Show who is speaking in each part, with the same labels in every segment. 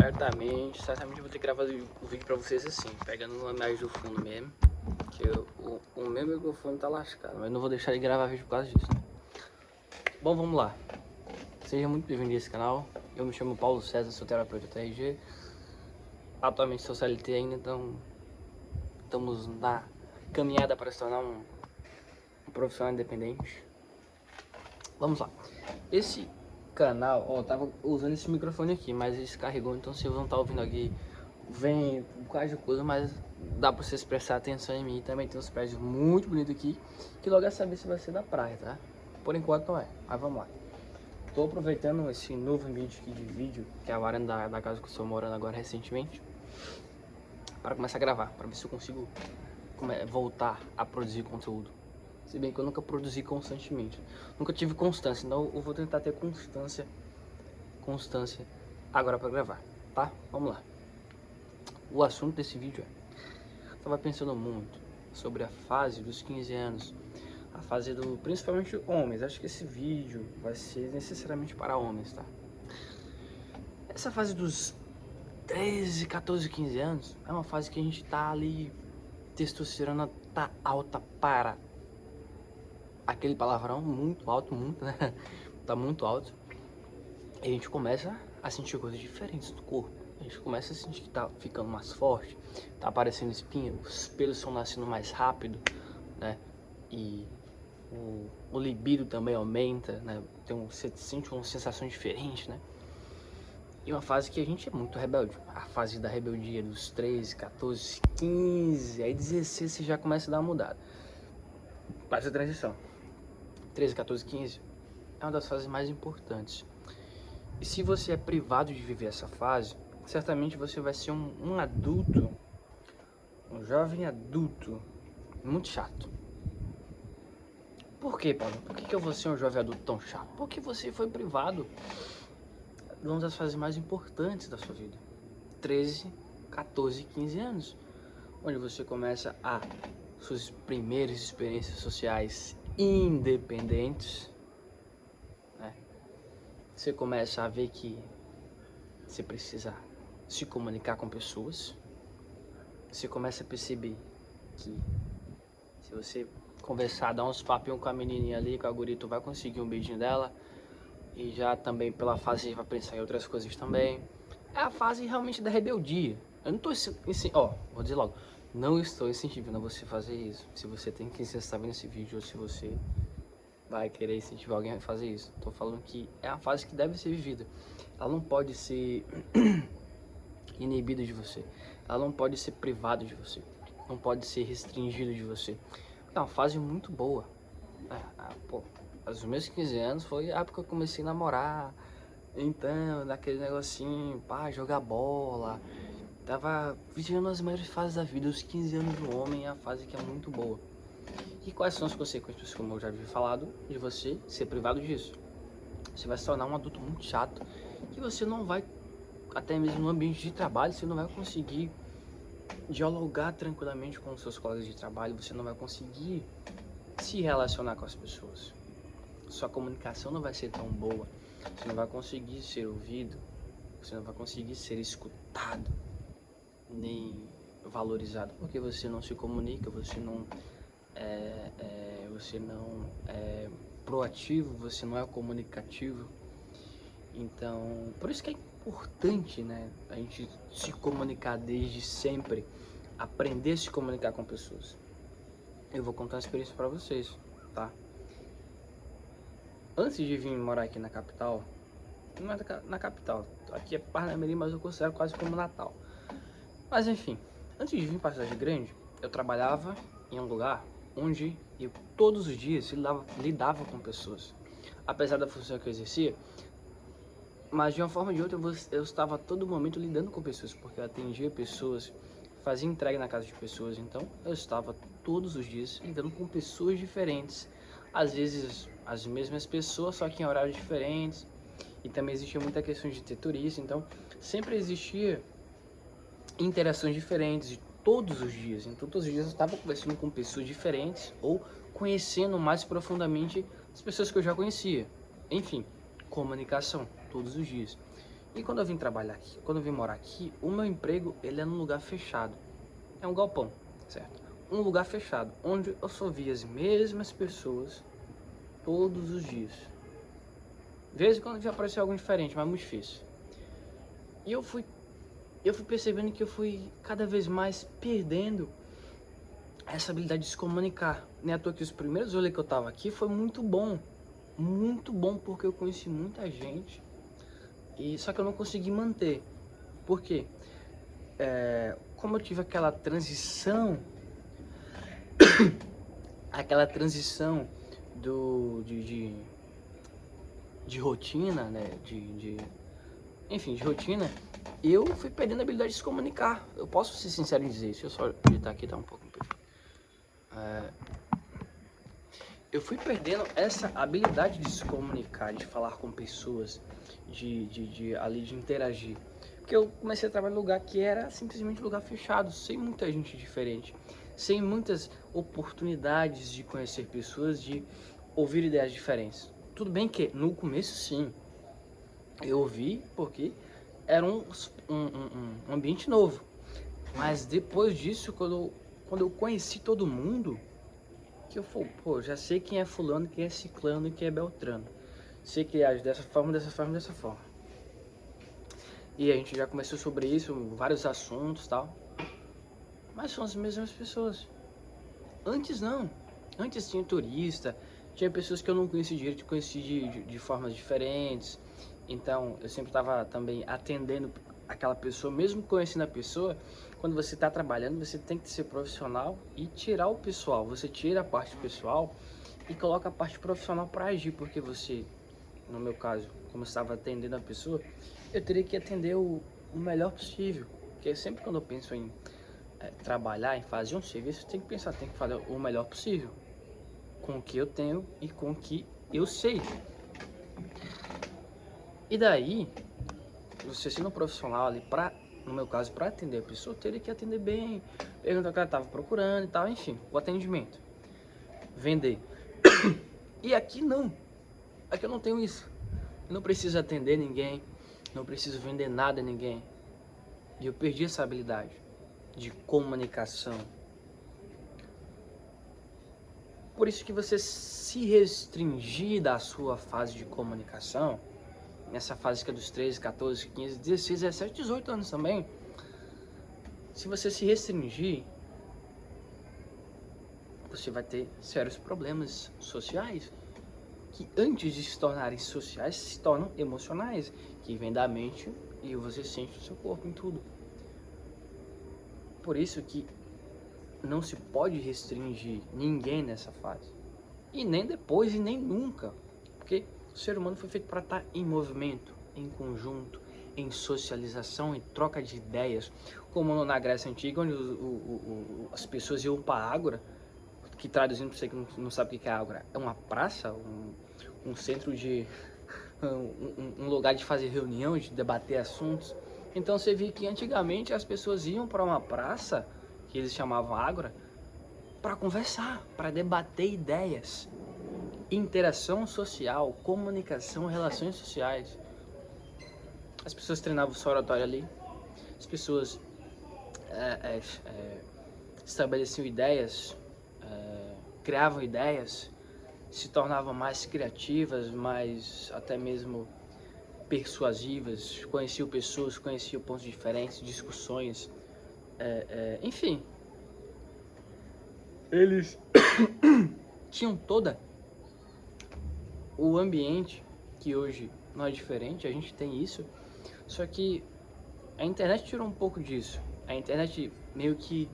Speaker 1: certamente eu vou ter que gravar o vídeo pra vocês assim, pegando uma imagem do fundo mesmo. Que o meu microfone tá lascado, mas não vou deixar de gravar vídeo por causa disso, né? Bom, vamos lá. Seja muito bem-vindo a esse canal. Eu me chamo Paulo César, sou terapeuta TRG. Atualmente sou CLT ainda, então estamos na caminhada para se tornar um profissional independente. Vamos lá. Esse canal, ó, eu tava usando esse microfone aqui, mas ele descarregou, então vocês vão estar ouvindo aqui vem um bocado de coisa, mas dá pra vocês prestar atenção em mim. Também tem uns prédios muito bonitos aqui, que logo é saber se vai ser da praia, tá? Por enquanto não é, mas vamos lá. Tô aproveitando esse novo ambiente aqui de vídeo, que é a varanda da casa que eu estou morando agora recentemente, para começar a gravar, para ver se eu consigo voltar a produzir conteúdo. Se bem que eu nunca produzi constantemente, nunca tive constância, então eu vou tentar ter constância agora para gravar, tá? Vamos lá. O assunto desse vídeo eu tava pensando muito sobre a fase dos 15 anos, a fase do, principalmente homens. Acho que esse vídeo vai ser necessariamente para homens, tá? Essa fase dos 13, 14, 15 anos é uma fase que a gente tá ali, testosterona tá alta para aquele palavrão muito alto, muito, né? Tá muito alto. E a gente começa a sentir coisas diferentes do corpo. A gente começa a sentir que tá ficando mais forte, tá aparecendo espinha, os pelos estão nascendo mais rápido, né? E o libido também aumenta, né? Você sente uma sensação diferente, né? E uma fase que a gente é muito rebelde. A fase da rebeldia dos 13, 14, 15, aí 16 você já começa a dar uma mudada. Faz a transição. 13, 14, 15 é uma das fases mais importantes. E se você é privado de viver essa fase, certamente você vai ser um adulto, um jovem adulto, muito chato. Por quê, Paulo? Por que eu vou ser um jovem adulto tão chato? Porque você foi privado de uma das fases mais importantes da sua vida. 13, 14, 15 anos. Onde você começa a suas primeiras experiências sociais independentes, né? Você começa a ver que você precisa se comunicar com pessoas. Você começa a perceber que se você conversar, dar uns papinhos com a menininha ali, com a guria, tu vai conseguir um beijinho dela. E já também pela fase vai pensar em outras coisas também. É a fase realmente da rebeldia. Eu não tô vou dizer logo, não estou incentivando a você fazer isso. Se você tem 15 anos, tá vendo esse vídeo, ou se você vai querer incentivar alguém a fazer isso, tô falando que é a fase que deve ser vivida. Ela não pode ser inibida de você, ela não pode ser privada de você, não pode ser restringida de você. É uma fase muito boa. Os meus 15 anos foi a época que eu comecei a namorar, então, daquele negocinho, pá, jogar bola. Tava vivendo as melhores fases da vida. Os 15 anos do homem é a fase que é muito boa. E quais são as consequências, como eu já havia falado, de você ser privado disso? Você vai se tornar um adulto muito chato, que você não vai, até mesmo no ambiente de trabalho, você não vai conseguir dialogar tranquilamente com os seus colegas de trabalho, você não vai conseguir se relacionar com as pessoas. Sua comunicação não vai ser tão boa, você não vai conseguir ser ouvido, você não vai conseguir ser escutado, nem valorizado, porque você não se comunica, você não é proativo, você não é comunicativo. Então, por isso que é importante, né, a gente se comunicar desde sempre, aprender a se comunicar com pessoas. Eu vou contar uma experiência pra vocês, tá? Antes de vir morar aqui na capital, não é na capital, aqui é Parnamirim, mas eu considero quase como Natal. Mas enfim, antes de vir para a cidade grande, eu trabalhava em um lugar onde eu todos os dias lidava com pessoas. Apesar da função que eu exercia, mas de uma forma ou de outra eu estava a todo momento lidando com pessoas, porque eu atendia pessoas, fazia entrega na casa de pessoas, então eu estava todos os dias lidando com pessoas diferentes. Às vezes as mesmas pessoas, só que em horários diferentes. E também existia muita questão de ter turista, então sempre existia interações diferentes todos os dias. Então todos os dias eu estava conversando com pessoas diferentes ou conhecendo mais profundamente as pessoas que eu já conhecia. Enfim, comunicação todos os dias. E quando eu vim trabalhar aqui, quando eu vim morar aqui, o meu emprego, ele é num lugar fechado. É um galpão, certo? Um lugar fechado, onde eu só via as mesmas pessoas todos os dias. De vez em quando já apareceu algo diferente, mas muito difícil. E eu fui percebendo que eu fui cada vez mais perdendo essa habilidade de se comunicar. Nem à toa que os primeiros rolês que eu tava aqui foi muito bom, porque eu conheci muita gente, e só que eu não consegui manter. Por quê? Como eu tive aquela transição de rotina, né, enfim, de rotina, eu fui perdendo a habilidade de se comunicar. Eu posso ser sincero em dizer isso. Deixa eu só editar aqui, tá um pouco. Eu fui perdendo essa habilidade de se comunicar, de falar com pessoas, de interagir. Porque eu comecei a trabalhar em um lugar que era simplesmente um lugar fechado, sem muita gente diferente, sem muitas oportunidades de conhecer pessoas, de ouvir ideias diferentes. Tudo bem que no começo sim, eu ouvi porque era um ambiente novo. Mas depois disso, quando eu conheci todo mundo, que eu falei, pô, já sei quem é fulano, quem é ciclano e quem é beltrano. Sei que age dessa forma, dessa forma, dessa forma. E a gente já começou sobre isso, vários assuntos e tal. Mas são as mesmas pessoas. Antes não. Antes tinha turista, tinha pessoas que eu não conhecia direito, conheci de formas diferentes. Então eu sempre estava também atendendo aquela pessoa, mesmo conhecendo a pessoa. Quando você está trabalhando, você tem que ser profissional e tirar o pessoal. Você tira a parte pessoal e coloca a parte profissional para agir, porque você, no meu caso, como eu estava atendendo a pessoa, eu teria que atender o melhor possível. Porque sempre quando eu penso em trabalhar, em fazer um serviço, tem que pensar, tem que fazer o melhor possível, com o que eu tenho e com o que eu sei. E daí, você sendo um profissional ali, no meu caso, para atender a pessoa, eu teria que atender bem, perguntar o que ela estava procurando e tal, enfim, o atendimento, vender. E aqui não, aqui eu não tenho isso. Eu não preciso atender ninguém, não preciso vender nada a ninguém. E eu perdi essa habilidade de comunicação. Por isso que você se restringir da sua fase de comunicação, nessa fase que é dos 13, 14, 15, 16, 17, 18 anos também, se você se restringir, você vai ter sérios problemas sociais, que antes de se tornarem sociais, se tornam emocionais, que vem da mente e você sente no seu corpo, em tudo. Por isso que não se pode restringir ninguém nessa fase. E nem depois, e nem nunca. Porque o ser humano foi feito para estar em movimento, em conjunto, em socialização, em troca de ideias. Como na Grécia Antiga, onde as pessoas iam para a ágora, que traduzindo para você que não sabe o que é ágora, é uma praça, um centro de... um lugar de fazer reunião, de debater assuntos. Então você vê que antigamente as pessoas iam para uma praça, que eles chamavam ágora, para conversar, para debater ideias, interação social, comunicação, relações sociais. As pessoas treinavam sua oratória ali, as pessoas estabeleciam ideias, criavam ideias, se tornavam mais criativas, mais até mesmo persuasivas, conheciam pessoas, conheciam pontos diferentes, discussões, enfim. Eles tinham toda o ambiente que hoje não é diferente, a gente tem isso, só que a internet tirou um pouco disso. A internet meio que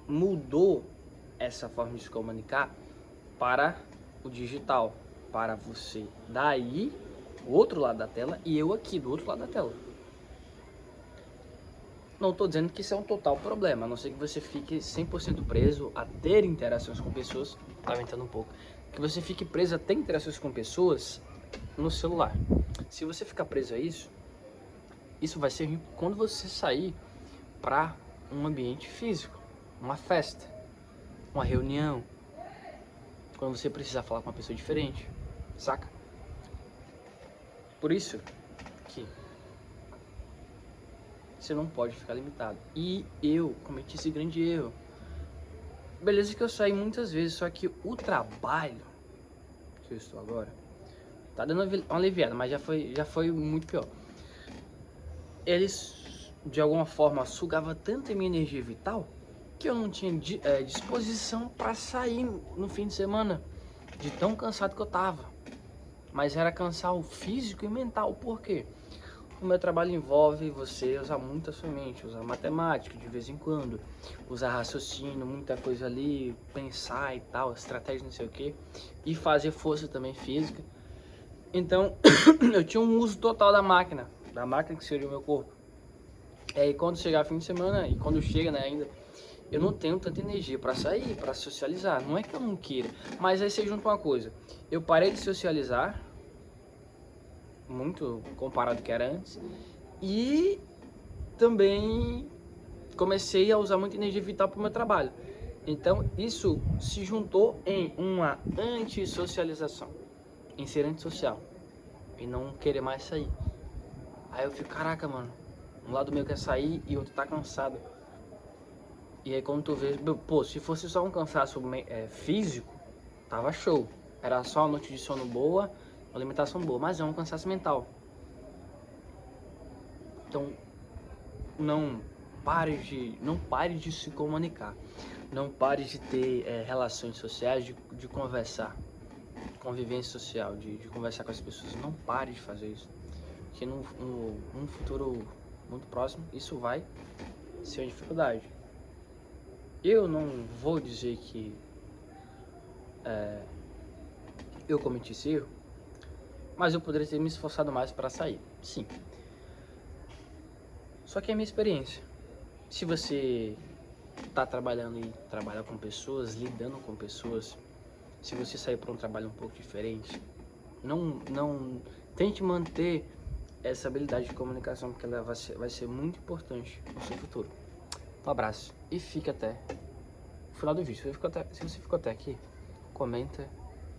Speaker 1: mudou essa forma de se comunicar para o digital, para você daí, o outro lado da tela, e eu aqui do outro lado da tela. Não estou dizendo que isso é um total problema, a não ser que você fique 100% preso a ter interações com pessoas, tá aumentando um pouco, que você fique preso a ter interações com pessoas no celular. Se você ficar preso a isso, isso vai ser ruim quando você sair para um ambiente físico, uma festa, uma reunião, quando você precisar falar com uma pessoa diferente, saca? Por isso que você não pode ficar limitado. E eu cometi esse grande erro. Beleza que eu saí muitas vezes, só que o trabalho que eu estou agora tá dando uma aliviada, mas já foi muito pior. Eles, de alguma forma, sugavam tanta minha energia vital que eu não tinha disposição para sair no fim de semana, de tão cansado que eu tava. Mas era cansar o físico e mental. Por quê? O meu trabalho envolve você usar muito a sua mente, usar matemática de vez em quando, usar raciocínio, muita coisa ali, pensar e tal, estratégia não sei o que, e fazer força também física. Então, eu tinha um uso total da máquina que seria o meu corpo. E quando chegar fim de semana, e quando chega, né, ainda, eu não tenho tanta energia para sair, para socializar. Não é que eu não queira, mas aí você junta uma coisa. Eu parei de socializar, muito comparado ao que era antes, e também comecei a usar muita energia vital para o meu trabalho. Então isso se juntou em uma antissocialização, em ser antissocial e não querer mais sair. Aí eu fico, caraca, mano, um lado meu quer sair e outro tá cansado. E aí quando tu vê, pô, se fosse só um cansaço físico, tava show. Era só uma noite de sono boa, uma alimentação boa, mas é um cansaço mental. Então, não pare de se comunicar. Não pare de ter relações sociais, de conversar. Convivência social, de conversar com as pessoas. Não pare de fazer isso. Porque num futuro muito próximo, isso vai ser uma dificuldade. Eu não vou dizer que eu cometi esse erro, mas eu poderia ter me esforçado mais para sair, sim. Só que é a minha experiência. Se você está trabalhando e trabalha com pessoas, lidando com pessoas, se você sair para um trabalho um pouco diferente, não tente manter essa habilidade de comunicação, porque ela vai ser muito importante no seu futuro. Um abraço e fica até o final do vídeo. Se você ficou até aqui, comenta,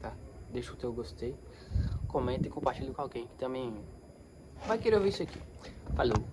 Speaker 1: tá? Deixa o teu gostei, comenta e compartilha com alguém que também vai querer ouvir isso aqui. Falou!